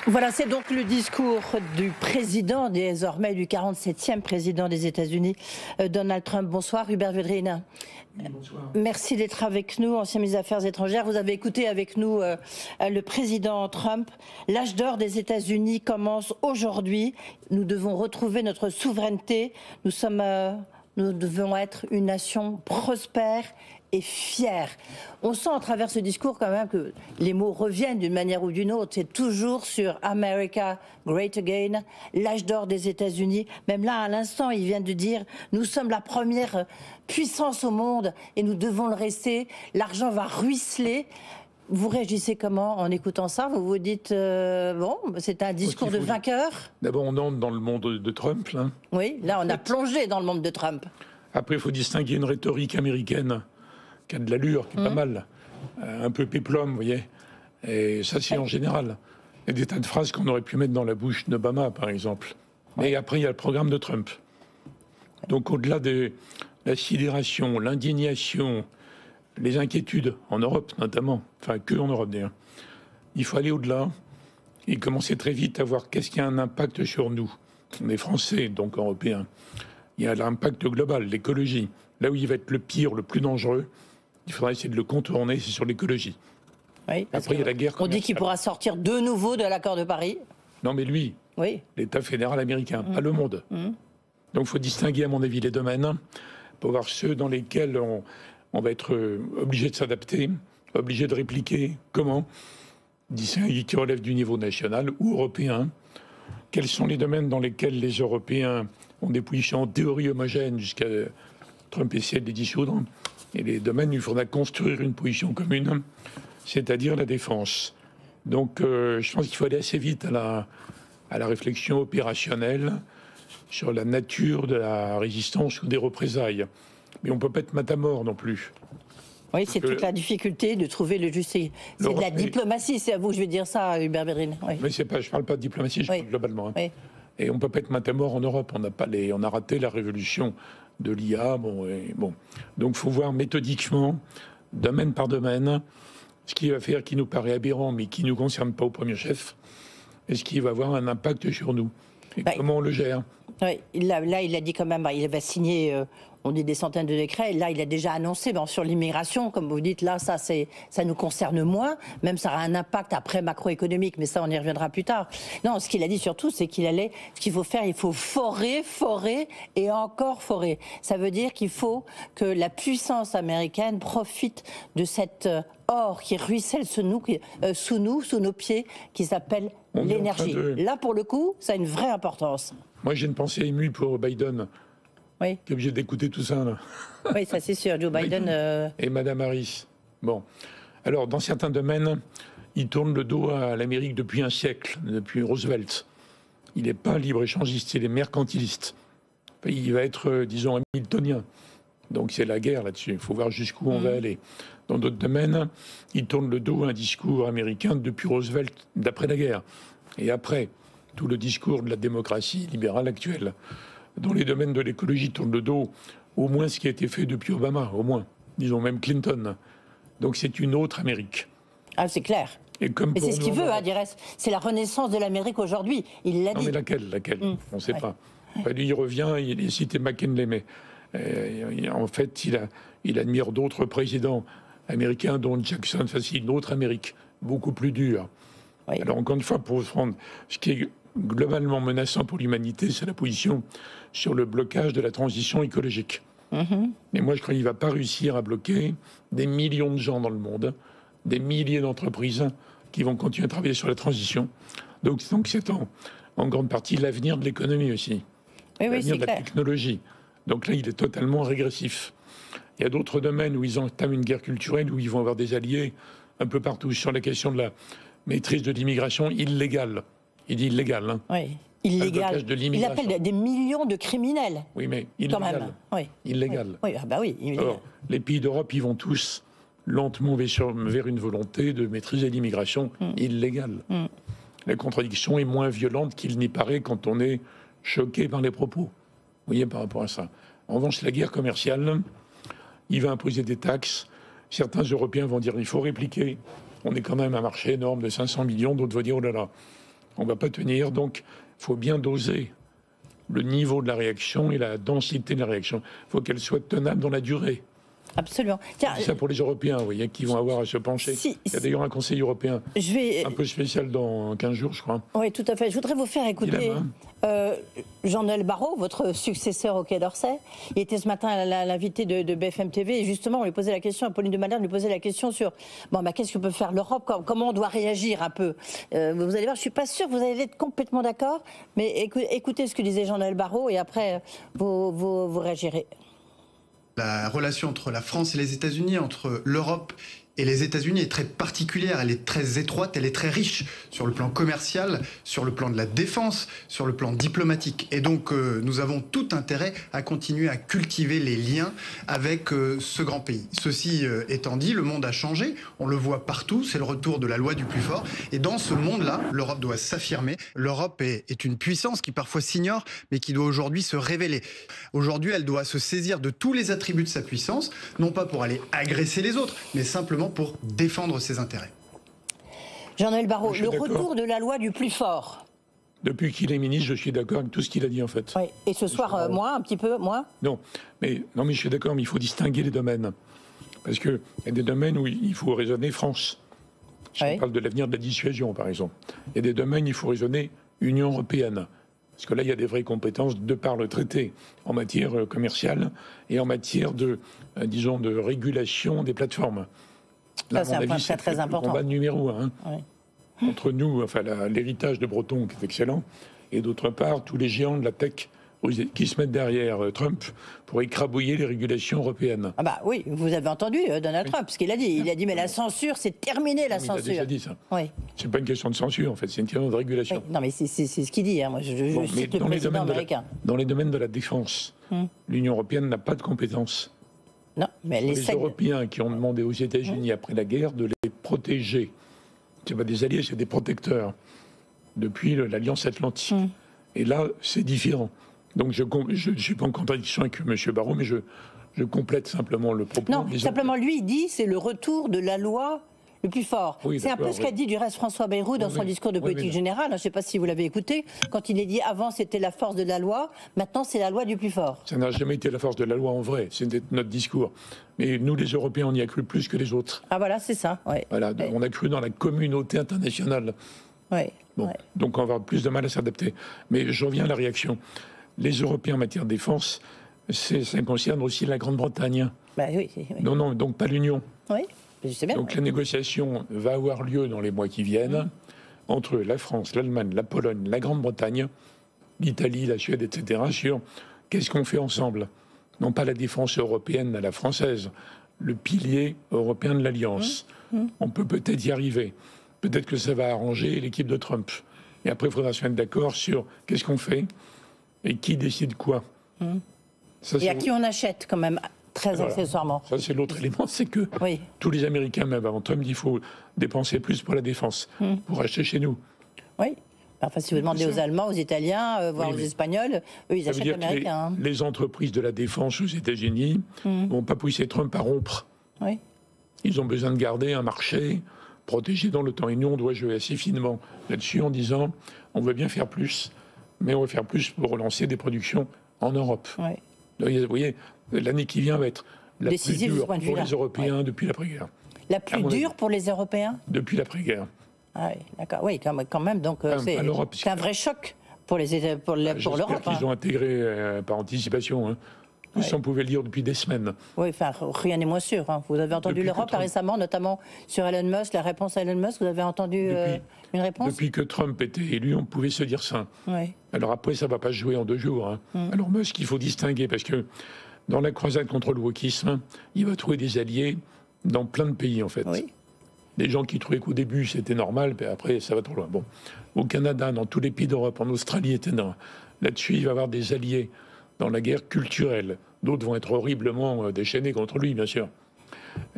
Voilà, c'est donc le discours du président, désormais du 47e président des États-Unis, Donald Trump. Bonsoir, Hubert Védrine. Bonsoir. Merci d'être avec nous, ancien ministre des Affaires étrangères. Vous avez écouté avec nous le président Trump. L'âge d'or des États-Unis commence aujourd'hui. Nous devons retrouver notre souveraineté. Nous devons être une nation prospère et fière. On sent à travers ce discours quand même que les mots reviennent d'une manière ou d'une autre. C'est toujours sur America Great Again, l'âge d'or des États-Unis. Même là, à l'instant, il vient de dire « Nous sommes la première puissance au monde et nous devons le rester. L'argent va ruisseler ». Vous réagissez comment en écoutant ça? Vous vous dites, bon, c'est un discours de vainqueur? D'abord, on entre dans le monde de Trump, là. Oui, là, on a plongé dans le monde de Trump. Après, il faut distinguer une rhétorique américaine qui a de l'allure, qui est pas mal, un peu péplum, vous voyez. Et ça, c'est en général. Il y a des tas de phrases qu'on aurait pu mettre dans la bouche d'Obama, par exemple. Mais après, il y a le programme de Trump. Donc, au-delà de la sidération, l'indignation, les inquiétudes, en Europe notamment, enfin que en Europe d'ailleurs, il faut aller au-delà et commencer très vite à voir qu'est-ce qui a un impact sur nous. On est français, donc européens. Il y a l'impact global, l'écologie. Là où il va être le pire, le plus dangereux, il faudra essayer de le contourner, c'est sur l'écologie. Oui, après, il y a la guerre commerciale. On dit qu'il pourra sortir de nouveau de l'accord de Paris. Non, mais lui, oui. L'État fédéral américain, pas le monde. Donc il faut distinguer, à mon avis, les domaines pour voir ceux dans lesquels on va être obligé de s'adapter, obligé de répliquer. Comment? Distinguer qui relève du niveau national ou européen. Quels sont les domaines dans lesquels les Européens ont des positions en théorie homogènes jusqu'à Trump essayer de les dissoudre? Et les domaines où il faudra construire une position commune, c'est-à-dire la défense. Donc je pense qu'il faut aller assez vite à la réflexion opérationnelle sur la nature de la résistance ou des représailles. Mais on ne peut pas être matamore non plus. Oui, c'est toute la difficulté de trouver le juste. C'est de la diplomatie, c'est à vous, je vais dire ça, Hubert Védrine. Oui. Mais je ne parle pas de diplomatie, je parle globalement. Hein. Oui. Et on ne peut pas être matamore en Europe. On a raté la révolution de l'IA. Donc il faut voir méthodiquement, domaine par domaine, ce qui va faire qui nous paraît aberrant, mais qui ne nous concerne pas au premier chef, et ce qui va avoir un impact sur nous. Et comment on le gère? Oui, là, il a dit quand même, il va signer, on dit des centaines de décrets. Là, il a déjà annoncé, sur l'immigration, comme vous dites, là, ça nous concerne moins. Même ça aura un impact après macroéconomique, mais ça, on y reviendra plus tard. Non, ce qu'il a dit surtout, c'est ce qu'il faut faire, il faut forer et encore forer. Ça veut dire qu'il faut que la puissance américaine profite de cet or qui ruisselle sous nos pieds, qui s'appelle l'énergie. Là, pour le coup, ça a une vraie importance. Moi, j'ai une pensée émue pour Biden, qui est obligé d'écouter tout ça. Là. Oui, ça c'est sûr, Joe Biden. Et Madame Harris. Bon. Alors, dans certains domaines, il tourne le dos à l'Amérique depuis un siècle, depuis Roosevelt. Il n'est pas libre-échangiste, il est mercantiliste. Il va être, disons, hamiltonien. Donc, c'est la guerre là-dessus. Il faut voir jusqu'où on va aller. Dans d'autres domaines, il tourne le dos à un discours américain depuis Roosevelt, d'après la guerre. Et après, tout le discours de la démocratie libérale actuelle. Dans les domaines de l'écologie, il tourne le dos au moins ce qui a été fait depuis Obama, au moins. Disons même Clinton. Donc c'est une autre Amérique. Ah, c'est clair. Mais c'est ce qu'il veut, c'est la renaissance de l'Amérique aujourd'hui. Il l'a dit. Non, mais laquelle On ne sait pas. Lui, il revient, il cite McKinley, mais en fait, il admire d'autres présidents américains, dont Jackson, c'est une autre Amérique, beaucoup plus dure. Oui. Alors, encore une fois, pour prendre ce qui est globalement menaçant pour l'humanité, c'est la position sur le blocage de la transition écologique. Mais moi, je crois qu'il ne va pas réussir à bloquer des millions de gens dans le monde, des milliers d'entreprises qui vont continuer à travailler sur la transition. Donc c'est en grande partie l'avenir de l'économie aussi, l'avenir de la technologie. Donc là, il est totalement régressif. Il y a d'autres domaines où ils entament une guerre culturelle, où ils vont avoir des alliés un peu partout sur la question de la maîtrise de l'immigration illégale. Il dit illégal. Hein. Oui, illégal. Il appelle des millions de criminels. Oui, mais illégal. Quand même. Oui. Illégal. Oui, oui. Alors, les pays d'Europe, ils vont tous lentement vers une volonté de maîtriser l'immigration illégale. La contradiction est moins violente qu'il n'y paraît quand on est choqué par les propos. Vous voyez, par rapport à ça. En revanche, la guerre commerciale, il va imposer des taxes. Certains Européens vont dire il faut répliquer. On est quand même un marché énorme de 500 millions, d'autres vont dire oh là là. On ne va pas tenir, donc il faut bien doser le niveau de la réaction et la densité de la réaction. Il faut qu'elle soit tenable dans la durée. Absolument. Tiens, c'est ça pour les Européens, vous voyez, qui vont avoir à se pencher. Il y a d'ailleurs un Conseil européen un peu spécial dans 15 jours, je crois. Oui, tout à fait. Je voudrais vous faire écouter Jean-Noël Barrot, votre successeur au Quai d'Orsay. Il était ce matin à l'invité de BFM TV et justement, on lui posait la question, Pauline de Malherbe lui posait la question sur qu'est-ce que peut faire l'Europe, comment on doit réagir un peu. Vous allez voir, je ne suis pas sûre que vous allez être complètement d'accord, mais écoutez ce que disait Jean-Noël Barrot et après, vous réagirez. La relation entre la France et les États-Unis, entre l'Europe et les États-Unis est très particulière, elle est très étroite, elle est très riche sur le plan commercial, sur le plan de la défense, sur le plan diplomatique. Et donc nous avons tout intérêt à continuer à cultiver les liens avec ce grand pays. Ceci étant dit, le monde a changé, on le voit partout, c'est le retour de la loi du plus fort. Et dans ce monde-là, l'Europe doit s'affirmer. L'Europe est une puissance qui parfois s'ignore, mais qui doit aujourd'hui se révéler. Aujourd'hui, elle doit se saisir de tous les attributs de sa puissance, non pas pour aller agresser les autres, mais simplement pour défendre ses intérêts. Jean-Noël Barrot, le retour de la loi du plus fort. Depuis qu'il est ministre, je suis d'accord avec tout ce qu'il a dit en fait. Oui. Et ce soir, un petit peu moins Non, mais je suis d'accord, mais il faut distinguer les domaines. Parce qu'il y a des domaines où il faut raisonner France. Si on parle de l'avenir de la dissuasion, par exemple. Il y a des domaines où il faut raisonner Union européenne. Parce que là, il y a des vraies compétences de par le traité en matière commerciale et en matière de régulation des plateformes. Là, c'est un point très important. Le combat numéro 1. Entre nous, l'héritage de Breton, qui est excellent, et d'autre part, tous les géants de la tech qui se mettent derrière Trump pour écrabouiller les régulations européennes. Ah bah oui, vous avez entendu Donald Trump, ce qu'il a dit. Il a dit, mais la censure, c'est terminé la censure. Il a déjà dit ça. Oui. C'est pas une question de censure, en fait, c'est une question de régulation. Oui. Non, mais c'est ce qu'il dit. Hein. Moi, je cite le président américain. Dans les domaines de la défense, l'Union européenne n'a pas de compétences. Non, mais les Européens qui ont demandé aux États-Unis après la guerre de les protéger. C'est pas des alliés, c'est des protecteurs depuis l'Alliance Atlantique. Et là, c'est différent. Donc je ne suis pas en contradiction avec M. Barrot, mais je complète simplement le propos. Non, simplement lui, il dit c'est le retour de la loi le plus fort. Oui, c'est un peu ce qu'a dit du reste François Bayrou dans son discours de politique générale. Je ne sais pas si vous l'avez écouté. Quand il a dit avant c'était la force de la loi, maintenant c'est la loi du plus fort. Ça n'a jamais été la force de la loi en vrai. C'était notre discours. Mais nous, les Européens, on y a cru plus que les autres. Ah voilà, c'est ça. Ouais. Voilà, on a cru dans la communauté internationale. Ouais. Bon, donc on va avoir plus de mal à s'adapter. Mais je reviens à la réaction. Les Européens en matière de défense, ça concerne aussi la Grande-Bretagne. Bah, oui. Non, donc pas l'Union. Oui, je sais bien. Donc la négociation va avoir lieu dans les mois qui viennent entre la France, l'Allemagne, la Pologne, la Grande-Bretagne, l'Italie, la Suède, etc. sur qu'est-ce qu'on fait ensemble. Non pas la défense européenne à la française, le pilier européen de l'Alliance. On peut peut-être y arriver. Peut-être que ça va arranger l'équipe de Trump. Et après, il faudra se mettre d'accord sur qu'est-ce qu'on fait et qui décide quoi. Ça, et à qui on achète quand même, très accessoirement. Ça, c'est l'autre élément, c'est que tous les Américains, même avant Trump, il faut dépenser plus pour la défense, pour acheter chez nous. Oui. Enfin, si vous demandez aux Allemands, aux Italiens, voire aux Espagnols, eux, ils achètent américains. Les entreprises de la défense aux États-Unis ne vont pas pousser Trump à rompre. Oui. Ils ont besoin de garder un marché protégé dans le temps. Et nous, on doit jouer assez finement là-dessus en disant on veut bien faire plus, mais on va faire plus pour relancer des productions en Europe. Oui. Donc, vous voyez, l'année qui vient va être la plus dure pour les Européens depuis l'après-guerre. La plus dure pour les Européens ? Depuis l'après-guerre. Ah oui, d'accord. Oui, quand même. Donc c'est un vrai choc pour l'Europe. J'espère qu'ils ont intégré par anticipation. Tout ça, on pouvait le dire depuis des semaines. Oui, enfin, rien n'est moins sûr. Vous avez entendu l'Europe récemment, notamment sur Elon Musk, la réponse à Elon Musk. Vous avez entendu une réponse ? Depuis que Trump était élu, on pouvait se dire ça. Oui. Alors après, ça ne va pas se jouer en 2 jours. Alors Musk, il faut distinguer, parce que dans la croisade contre le wokisme, il va trouver des alliés dans plein de pays, en fait. Oui. Des gens qui trouvaient qu'au début, c'était normal, puis après, ça va trop loin. Bon. Au Canada, dans tous les pays d'Europe, en Australie, etc. Là-dessus, il va avoir des alliés dans la guerre culturelle. D'autres vont être horriblement déchaînés contre lui, bien sûr,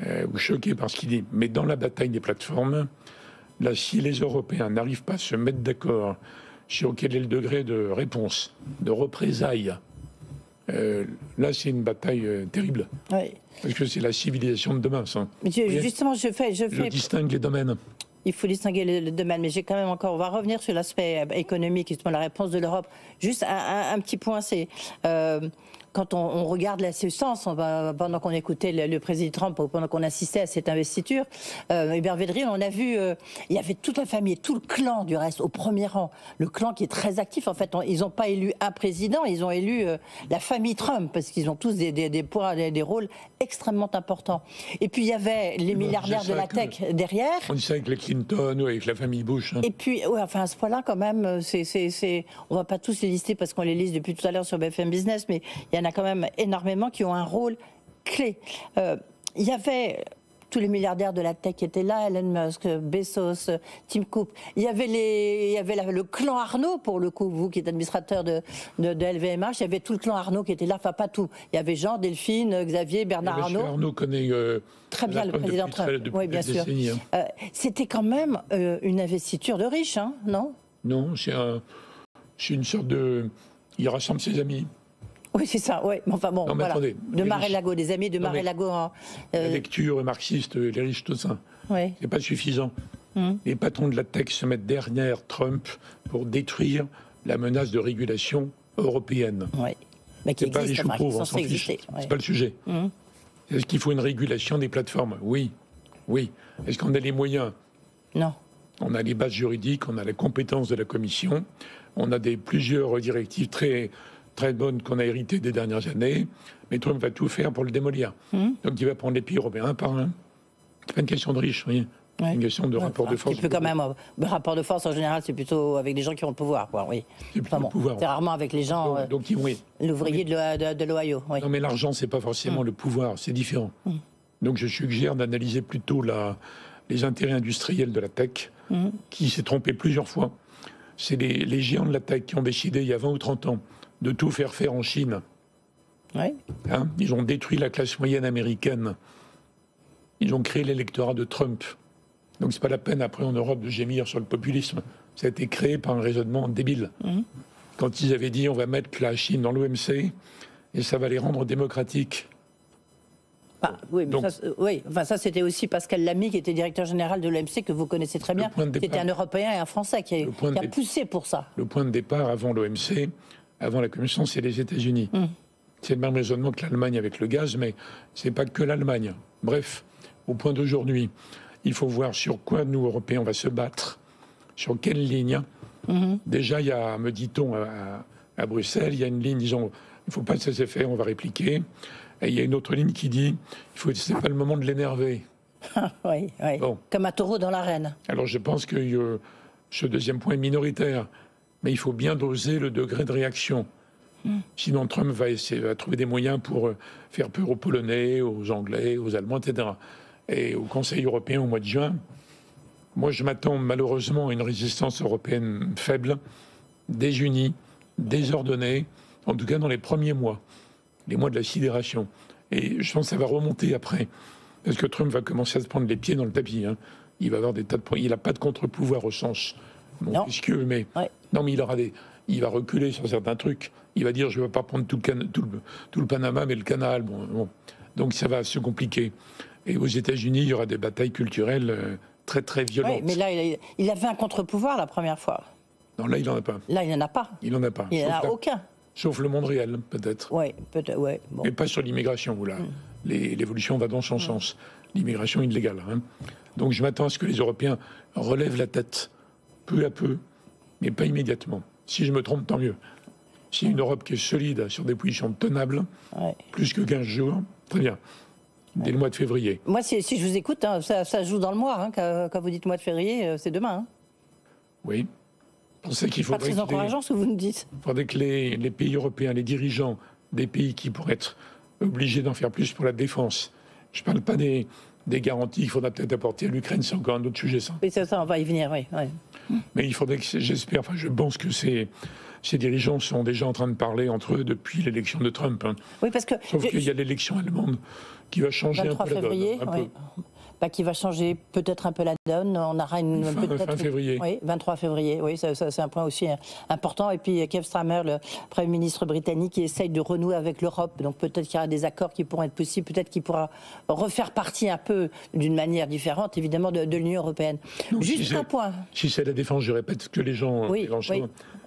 ou choqués par ce qu'il dit. Mais dans la bataille des plateformes, là, si les Européens n'arrivent pas à se mettre d'accord sur quel est le degré de réponse, de représailles, là, c'est une bataille terrible. Oui. Parce que c'est la civilisation de demain, ça. Justement, je distingue les domaines. il faut distinguer les domaines. Mais j'ai quand même encore, on va revenir sur l'aspect économique, justement la réponse de l'Europe. Juste un petit point, c'est quand on regarde l'assistance, pendant qu'on écoutait le président Trump, pendant qu'on assistait à cette investiture, Hubert Védrine, on a vu, il y avait toute la famille, tout le clan du reste, au premier rang. Le clan qui est très actif. En fait, ils n'ont pas élu un président, ils ont élu la famille Trump, parce qu'ils ont tous des poids, des rôles extrêmement importants. Et puis, il y avait les milliardaires de la tech derrière. On dit ça avec les Clinton ou avec la famille Bush. Hein. Et puis, ouais, enfin, à ce point-là, quand même, on ne va pas tous les lister parce qu'on les liste depuis tout à l'heure sur BFM Business, mais il y en a quand même énormément qui ont un rôle clé. Il y avait tous les milliardaires de la tech qui étaient là, Elon Musk, Bezos, Tim Cook. Il y avait le clan Arnault, pour le coup, vous qui êtes administrateur de LVMH, il y avait tout le clan Arnault qui était là, enfin pas tout. Il y avait Jean, Delphine, Xavier, Bernard Arnault. Monsieur Arnault connaît très bien le président Trump. Oui, bien sûr. C'était quand même une investiture de riches, hein, non? Non, c'est une sorte de... Il rassemble ses amis. Oui, c'est ça, oui. Enfin bon, voilà. Attendez, de Mar-a-Lago, des amis de Mar-a-Lago. La lecture marxiste, les riches, tout ça. Oui. C'est pas suffisant. Les patrons de la tech se mettent derrière Trump pour détruire la menace de régulation européenne. Oui. Mais qui existe, pas les choux pauvres, on s'en fiche. C'est pas le sujet. Est-ce qu'il faut une régulation des plateformes? Oui. Oui. Est-ce qu'on a les moyens? Non. On a les bases juridiques, on a la compétence de la Commission, on a plusieurs directives très bonnes qu'on a héritées des dernières années, mais Trump va tout faire pour le démolir. Donc il va prendre les pays européens un par un. C'est pas une question de riches, oui. C'est une question de rapport de force. Quand même, le rapport de force en général, c'est plutôt avec des gens qui ont le pouvoir, quoi. Oui. C'est plutôt le pouvoir. C'est rarement avec les gens. Donc oui. L'ouvrier de l'Ohio. Oui. Non, mais l'argent, c'est pas forcément le pouvoir, c'est différent. Donc je suggère d'analyser plutôt les intérêts industriels de la tech, qui s'est trompé plusieurs fois. C'est les géants de la tech qui ont décidé il y a 20 ou 30 ans de tout faire en Chine. Ouais. Hein, ils ont détruit la classe moyenne américaine. Ils ont créé l'électorat de Trump. Donc c'est pas la peine après en Europe de gémir sur le populisme. Ça a été créé par un raisonnement débile. Quand ils avaient dit on va mettre la Chine dans l'OMC et ça va les rendre démocratiques. Oui, mais donc, ça c'était aussi Pascal Lamy qui était directeur général de l'OMC, que vous connaissez très bien. C'était un Européen et un Français qui a poussé pour ça. Le point de départ avant l'OMC, avant la Commission, c'est les États-Unis. C'est le même raisonnement que l'Allemagne avec le gaz, mais c'est pas que l'Allemagne. Bref, au point d'aujourd'hui, il faut voir sur quoi nous, Européens, on va se battre, sur quelle ligne. Déjà, il y a, me dit-on, à Bruxelles, il y a une ligne, disons, il ne faut pas se laisser faire, on va répliquer. Et il y a une autre ligne qui dit, c'est pas le moment de l'énerver. Oui. Bon. Comme un taureau dans l'arène. Alors je pense que ce deuxième point est minoritaire, mais il faut bien doser le degré de réaction. Sinon Trump va trouver des moyens pour faire peur aux Polonais, aux Anglais, aux Allemands, etc. Et au Conseil européen au mois de juin, moi je m'attends malheureusement à une résistance européenne faible, désunie, désordonnée, en tout cas dans les premiers mois. Les mois de la sidération. Et je pense que ça va remonter après. Parce que Trump va commencer à se prendre les pieds dans le tapis. Hein. Il va avoir des tas de... Il n'a pas de contre-pouvoir au sens montesquieux, mais... Ouais. Non, mais il va reculer sur certains trucs. Il va dire, je ne vais pas prendre tout le Panama, mais le canal. Bon. Donc ça va se compliquer. Et aux États-Unis, il y aura des batailles culturelles très, très violentes. Oui, mais là, il avait un contre-pouvoir la première fois. Non, là, il n'en a pas. Là, il n'en a pas. Il n'en a pas. Il n'en a aucun. Sauf le monde réel, peut-être. Oui, peut-être, oui. Bon. Mais pas sur l'immigration, où là, l'évolution va dans son sens. L'immigration illégale. Hein. Donc je m'attends à ce que les Européens relèvent la tête, peu à peu, mais pas immédiatement. Si je me trompe, tant mieux. Si une Europe qui est solide, sur des positions tenables, plus que 15 jours, très bien. Dès le mois de février. Moi, si je vous écoute, hein, ça joue dans le mois. Hein, quand vous dites mois de février, c'est demain. Hein. Oui. Qu'il pas très encourageant ce que vous nous dites. Il faudrait que les pays européens, les dirigeants des pays qui pourraient être obligés d'en faire plus pour la défense. Je ne parle pas des garanties qu'il faudra peut-être apporter à l'Ukraine, c'est encore un autre sujet, ça. Oui, ça, on va y venir, oui. Mais il faudrait que, j'espère, je pense que ces dirigeants sont déjà en train de parler entre eux depuis l'élection de Trump. Hein. Oui, parce que... Sauf qu'il y a l'élection allemande qui va changer un peu la donne. qui va changer peut-être un peu la donne. On aura fin février. Oui, 23 février. Oui, ça, c'est un point aussi important. Et puis Keir Starmer, le Premier ministre britannique, qui essaye de renouer avec l'Europe. Donc peut-être qu'il y aura des accords qui pourront être possibles. Peut-être qu'il pourra refaire partie un peu, d'une manière différente, évidemment, de l'Union européenne. Donc, juste un point. Si c'est la défense, je répète que les gens...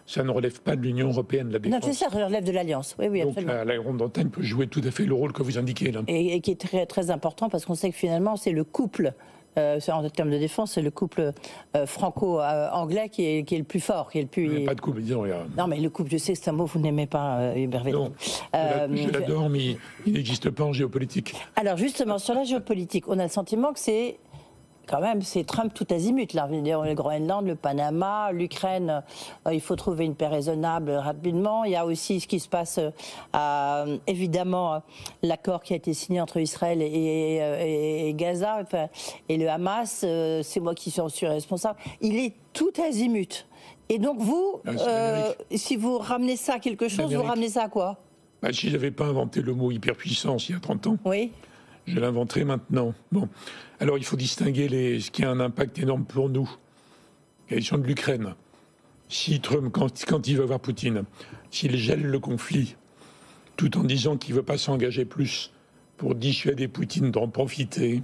Ça ne relève pas de l'Union européenne, la défense. Non, c'est ça, ça relève de l'Alliance. Oui, donc absolument. La Grande-Bretagne peut jouer tout à fait le rôle que vous indiquez là. Et qui est très, très important parce qu'on sait que finalement, c'est le couple, en termes de défense, c'est le couple franco-anglais qui est le plus fort. Qui est le plus... Il n'y a pas de couple, disons. Non, mais le couple, je sais que c'est un mot que vous n'aimez pas, Hubert Védrine. Non, je l'adore, mais il n'existe pas en géopolitique. Alors justement, sur la géopolitique, on a le sentiment que c'est... Quand même, c'est Trump tout azimut. Là, le Groenland, le Panama, l'Ukraine, il faut trouver une paix raisonnable rapidement. Il y a aussi ce qui se passe, évidemment, l'accord qui a été signé entre Israël et Gaza, et le Hamas, c'est moi qui suis responsable. Il est tout azimut. Et donc vous, si vous ramenez ça à quelque chose, vous ramenez ça à quoi? Si je n'avais pas inventé le mot hyperpuissance il y a 30 ans, oui, je l'inventerai maintenant. Bon. Alors, il faut distinguer ce qui a un impact énorme pour nous. La question de l'Ukraine. Si Trump, quand il va voir Poutine, s'il gèle le conflit, tout en disant qu'il ne veut pas s'engager plus pour dissuader Poutine d'en profiter,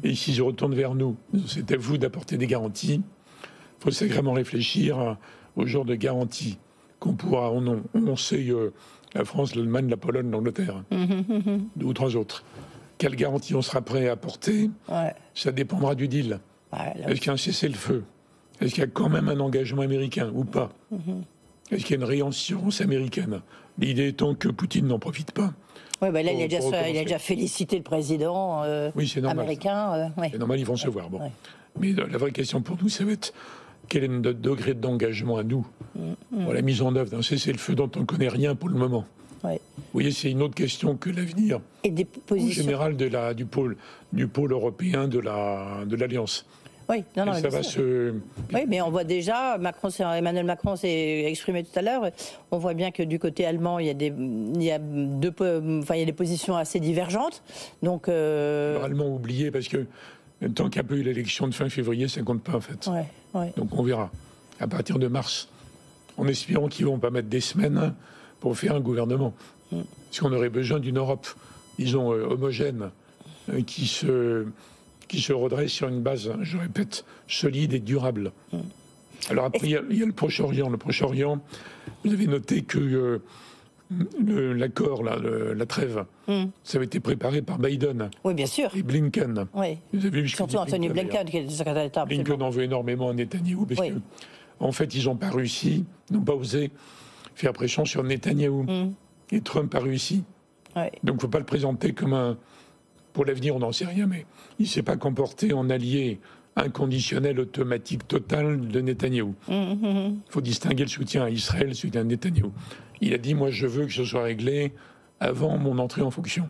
et s'il se retourne vers nous, c'est à vous d'apporter des garanties, il faut sacrément réfléchir au genre de garanties qu'on pourra, on sait la France, l'Allemagne, la Pologne, l'Angleterre, deux ou trois autres. Quelle garantie on sera prêt à apporter, ça dépendra du deal. Est-ce qu'il y a un cessez-le-feu? Est-ce qu'il y a quand même un engagement américain ou pas? Est-ce qu'il y a une réassurance américaine? L'idée étant que Poutine n'en profite pas. Oui, là, il a déjà félicité le président américain. C'est normal, ils vont se voir. Bon. Mais la vraie question pour nous, ça va être quel est notre degré d'engagement à nous pour la mise en œuvre d'un cessez-le-feu dont on ne connaît rien pour le moment. Vous voyez, c'est une autre question que l'avenir en général du pôle européen de l'Alliance. Oui, ça va se... Oui, mais on voit déjà, Emmanuel Macron s'est exprimé tout à l'heure, on voit bien que du côté allemand, il y a des positions assez divergentes. Donc, allemand oublié, parce que tant qu'il n'y a pas eu l'élection de fin février, ça ne compte pas en fait. Donc on verra, à partir de mars, en espérant qu'ils ne vont pas mettre des semaines pour faire un gouvernement. Parce qu'on aurait besoin d'une Europe, disons, homogène, qui se redresse sur une base, je répète, solide et durable. Alors après, il y a le Proche-Orient. Le Proche-Orient, vous avez noté que l'accord, la trêve, ça avait été préparé par Biden. Oui, bien sûr. Et Blinken. Oui. Vous avez vu surtout Anthony Blinken, qui est le secrétaire d'État. Blinken en veut énormément à Netanyahou, parce que, en fait, ils n'ont pas réussi, n'ont pas osé faire pression sur Netanyahou. Et Trump a réussi. Donc il ne faut pas le présenter comme pour l'avenir, on n'en sait rien, mais il ne s'est pas comporté en allié inconditionnel, automatique, total de Netanyahou. Il faut distinguer le soutien à Israël, le soutien à Netanyahou. Il a dit, moi je veux que ce soit réglé avant mon entrée en fonction.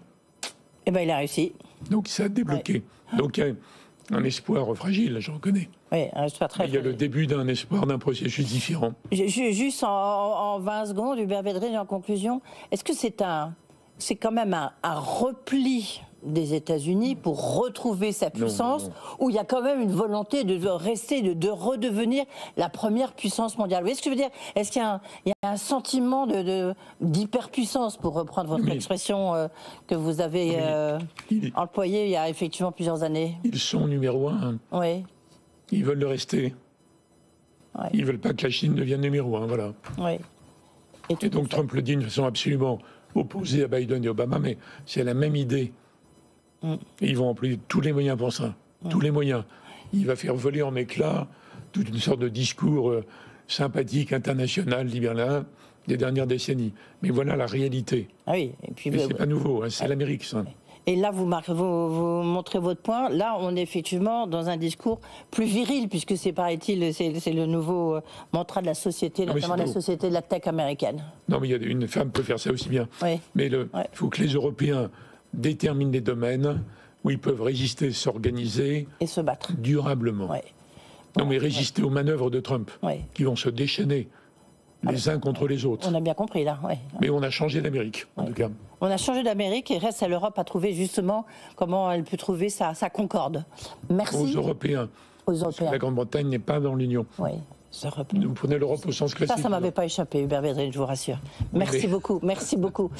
Eh bien il a réussi. Donc ça a débloqué. Donc il y a un espoir fragile, je reconnais. Oui, un espoir très fragile. Il y a le début d'un espoir, d'un processus différent. Juste en 20 secondes, Hubert Védrine, en conclusion, est-ce que c'est quand même un repli des États-Unis pour retrouver sa puissance, où il y a quand même une volonté de rester, de redevenir la première puissance mondiale? Vous voyez ce que je veux dire? Est-ce qu'il y a un sentiment d'hyperpuissance, pour reprendre votre expression que vous avez employée il y a effectivement plusieurs années? Ils sont numéro un. Oui. Ils veulent le rester. Ils ne veulent pas que la Chine devienne numéro un, voilà. Oui. Et donc Trump le dit d'une façon absolument opposée à Biden et Obama, mais c'est la même idée. Et ils vont employer tous les moyens pour ça. Tous les moyens. Il va faire voler en éclats toute une sorte de discours sympathique, international, libéral, des dernières décennies. Mais voilà la réalité. Et puis c'est pas nouveau, c'est l'Amérique, ça. Et là, vous montrez votre point. Là, on est effectivement dans un discours plus viril, puisque c'est, paraît-il, c'est le nouveau mantra de la société, notamment la société de la tech américaine. Non, mais une femme peut faire ça aussi bien. Mais il faut que les Européens déterminent les domaines où ils peuvent résister, s'organiser et se battre durablement. Non, mais résister aux manœuvres de Trump, qui vont se déchaîner. les uns contre les autres. On a bien compris, là. Ouais. Mais on a changé d'Amérique, en tout cas. On a changé d'Amérique et reste à l'Europe à trouver justement comment elle peut trouver sa concorde. Merci. Aux Européens. Aux Européens. La Grande-Bretagne n'est pas dans l'Union. Oui. Vous prenez l'Europe au sens classique. Ça m'avait pas échappé, Hubert Védrine, je vous rassure. Merci beaucoup, merci beaucoup.